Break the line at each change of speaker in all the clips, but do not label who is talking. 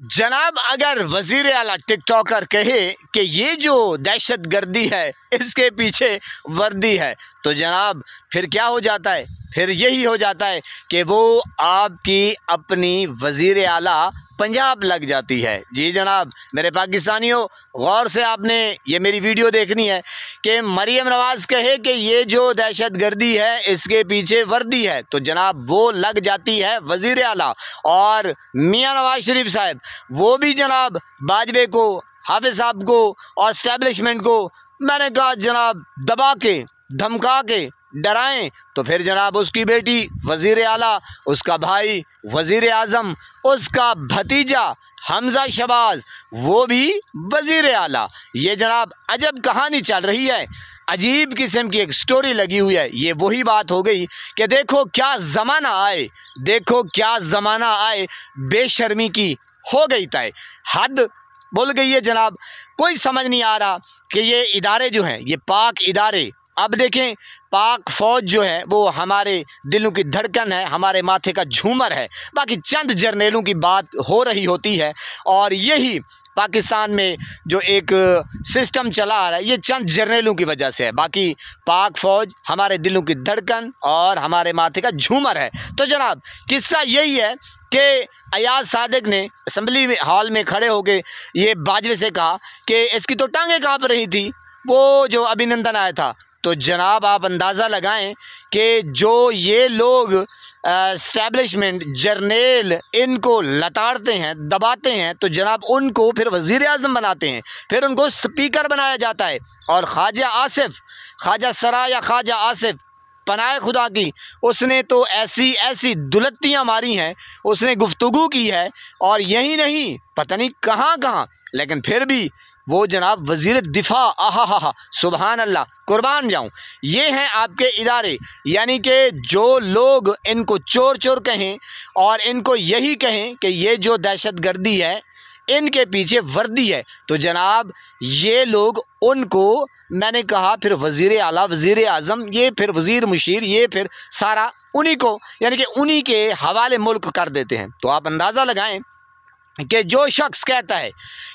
जनाब, अगर वज़ीर आला टिकटॉकर कहे कि ये जो दहशत गर्दी है इसके पीछे वर्दी है, तो जनाब फिर क्या हो जाता है? फिर यही हो जाता है कि वो आपकी अपनी वज़ीर आला पंजाब लग जाती है। जी जनाब, मेरे पाकिस्तानियों, गौर से आपने ये मेरी वीडियो देखनी है कि मरियम नवाज़ कहे कि ये जो दहशत गर्दी है इसके पीछे वर्दी है, तो जनाब वो लग जाती है वज़ीर आला। और मियाँ नवाज शरीफ साहब वो भी जनाब बाजवे को, हाफिज़ साहब को और इस्टेब्लिशमेंट को मैंने कहा जनाब दबा के, धमका के डराएं, तो फिर जनाब उसकी बेटी वज़ीर आला, उसका भाई वज़ीर आज़म, उसका भतीजा हमज़ा शहबाज वो भी वज़ीर आला। ये जनाब अजब कहानी चल रही है, अजीब किस्म की एक स्टोरी लगी हुई है। ये वही बात हो गई कि देखो क्या ज़माना आए, देखो क्या ज़माना आए, बेशर्मी की हो गई तय, हद बोल गई है जनाब। कोई समझ नहीं आ रहा कि ये इदारे जो हैं, ये पाक इदारे, अब देखें पाक फ़ौज जो है वो हमारे दिलों की धड़कन है, हमारे माथे का झूमर है। बाकी चंद जर्नेलों की बात हो रही होती है और यही पाकिस्तान में जो एक सिस्टम चला आ रहा है ये चंद जर्नेलों की वजह से है। बाकी पाक फ़ौज हमारे दिलों की धड़कन और हमारे माथे का झूमर है। तो जनाब किस्सा यही है कि अयाज सादिक ने असम्बली हॉल में खड़े होकर ये बाजवे से कहा कि इसकी तो टांगें काँप रही थी, वो जो अभिनंदन आया था। तो जनाब आप अंदाज़ा लगाएं कि जो ये लोग इस्टेब्लिशमेंट जर्नेल इनको लताड़ते हैं, दबाते हैं, तो जनाब उनको फिर वज़ीर आज़म बनाते हैं, फिर उनको स्पीकर बनाया जाता है। और ख्वाजा आसिफ, ख्वाजा सरा या ख्वाजा आसिफ पनाए खुदा की, उसने तो ऐसी ऐसी दुलत्तियाँ मारी हैं, उसने गुफ्तगू की है और यही नहीं पता नहीं कहाँ कहाँ, लेकिन फिर भी वो जनाब वज़ीर दिफा, आहा हा हा, सुबहान अल्लाह, कुर्बान जाऊं। ये हैं आपके इदारे, यानी कि जो लोग इनको चोर चोर कहें और इनको यही कहें कि ये जो दहशत गर्दी है इनके पीछे वर्दी है, तो जनाब ये लोग उनको मैंने कहा फिर वज़ीर आला, वज़ीर आज़म, ये फिर वज़ीर मुशीर, ये फिर सारा उन्हीं को, यानी कि उन्हीं के हवाले मुल्क कर देते हैं। तो आप अंदाज़ा लगाएं कि जो शख्स कहता है,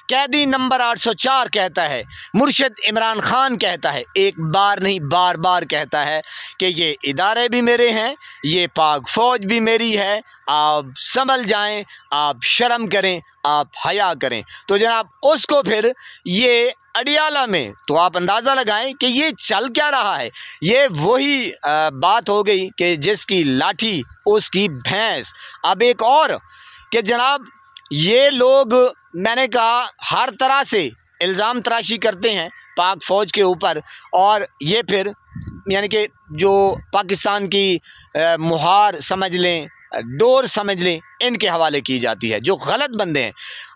कैदी नंबर 804 कहता है, मुर्शिद इमरान खान कहता है, एक बार नहीं बार बार कहता है कि ये इदारे भी मेरे हैं, ये पाक फ़ौज भी मेरी है, आप संभल जाएं, आप शर्म करें, आप हया करें। तो जनाब उसको फिर ये अडियाला में, तो आप अंदाज़ा लगाएं कि ये चल क्या रहा है। ये वही बात हो गई कि जिसकी लाठी उसकी भैंस। अब एक और कि जनाब ये लोग मैंने कहा हर तरह से इल्ज़ाम तराशी करते हैं पाक फ़ौज के ऊपर, और ये फिर यानी कि जो पाकिस्तान की मुहार समझ लें, डोर समझ लें, इनके हवाले की जाती है, जो गलत बंदे हैं।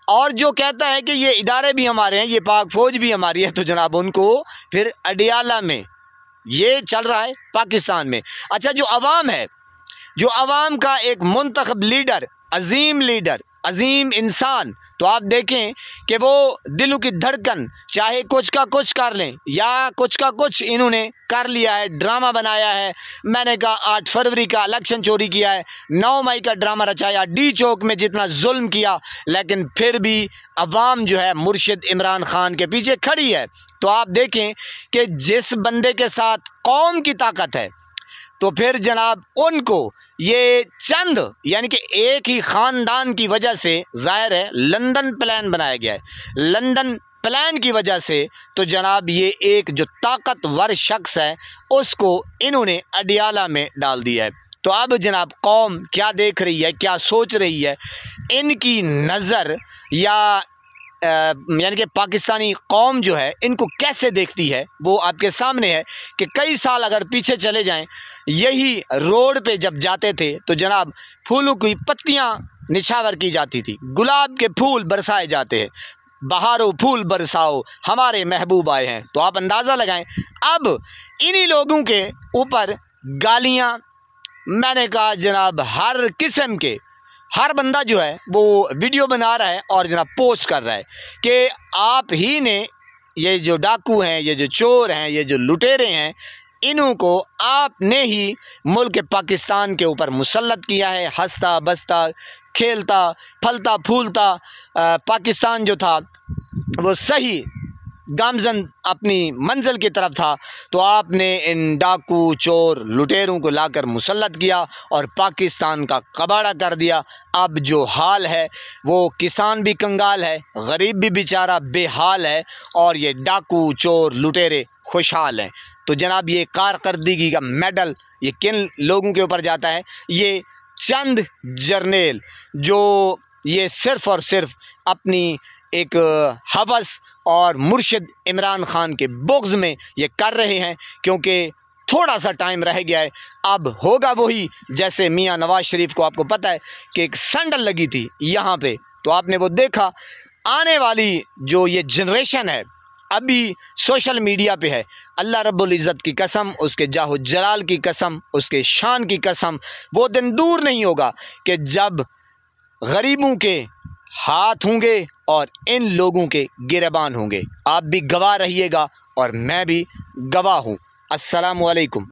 और जो कहता है कि ये इदारे भी हमारे हैं, ये पाक फ़ौज भी हमारी है, तो जनाब उनको फिर अडियाला में ये चल रहा है पाकिस्तान में। अच्छा, जो अवाम है, जो अवाम का एक मुंतखब लीडर, अजीम लीडर, अजीम इंसान, तो आप देखें कि वो दिलों की धड़कन, चाहे कुछ का कुछ कर लें या कुछ का कुछ इन्होंने कर लिया है, ड्रामा बनाया है। मैंने कहा 8 फरवरी का इलेक्शन चोरी किया है, 9 मई का ड्रामा रचाया, डी चौक में जितना जुल्म किया, लेकिन फिर भी अवाम जो है मुर्शिद इमरान खान के पीछे खड़ी है। तो आप देखें कि जिस बंदे के साथ कौम की ताकत है, तो फिर जनाब उनको ये चंद यानी कि एक ही ख़ानदान की वजह से, ज़ाहिर है लंदन प्लान बनाया गया है, लंदन प्लान की वजह से, तो जनाब ये एक जो ताकतवर शख्स है उसको इन्होंने अडियाला में डाल दिया है। तो अब जनाब कौम क्या देख रही है, क्या सोच रही है, इनकी नज़र या यानी कि पाकिस्तानी कौम जो है इनको कैसे देखती है वो आपके सामने है। कि कई साल अगर पीछे चले जाएं, यही रोड पे जब जाते थे तो जनाब फूलों की पत्तियां निछावर की जाती थी, गुलाब के फूल बरसाए जाते हैं, बहारो फूल बरसाओ हमारे महबूब आए हैं। तो आप अंदाज़ा लगाएं अब इन्हीं लोगों के ऊपर गालियाँ, मैंने कहा जनाब हर किस्म के, हर बंदा जो है वो वीडियो बना रहा है और जनाब पोस्ट कर रहा है कि आप ही ने, ये जो डाकू हैं, ये जो चोर हैं, ये जो लुटेरे हैं, इन्हों को आपने ही मुल्क पाकिस्तान के ऊपर मुसल्लत किया है, हंसता बसता खेलता फलता फूलता पाकिस्तान जो था वो सही गामजन अपनी मंजिल की तरफ था, तो आपने इन डाकू चोर लुटेरों को लाकर मुसल्लत किया और पाकिस्तान का कबाड़ा कर दिया। अब जो हाल है वो किसान भी कंगाल है, गरीब भी बेचारा बेहाल है और ये डाकू चोर लुटेरे खुशहाल हैं। तो जनाब ये कारकर्दगी का मेडल ये किन लोगों के ऊपर जाता है? ये चंद जर्नेल जो ये सिर्फ़ और सिर्फ अपनी एक हवस और मुर्शिद इमरान खान के बुग़्ज़ में ये कर रहे हैं, क्योंकि थोड़ा सा टाइम रह गया है। अब होगा वही जैसे मियां नवाज़ शरीफ को आपको पता है कि एक सैंडल लगी थी यहाँ पे, तो आपने वो देखा। आने वाली जो ये जनरेशन है अभी सोशल मीडिया पे है, अल्लाह रब्बुल इज़्ज़त की कसम, उसके जाहो जलाल की कसम, उसके शान की कसम, वो दिन दूर नहीं होगा कि जब गरीबों के हाथ होंगे और इन लोगों के गिरबान होंगे। आप भी गवाह रहिएगा और मैं भी गवाह हूँ। अस्सलामु अलैकुम।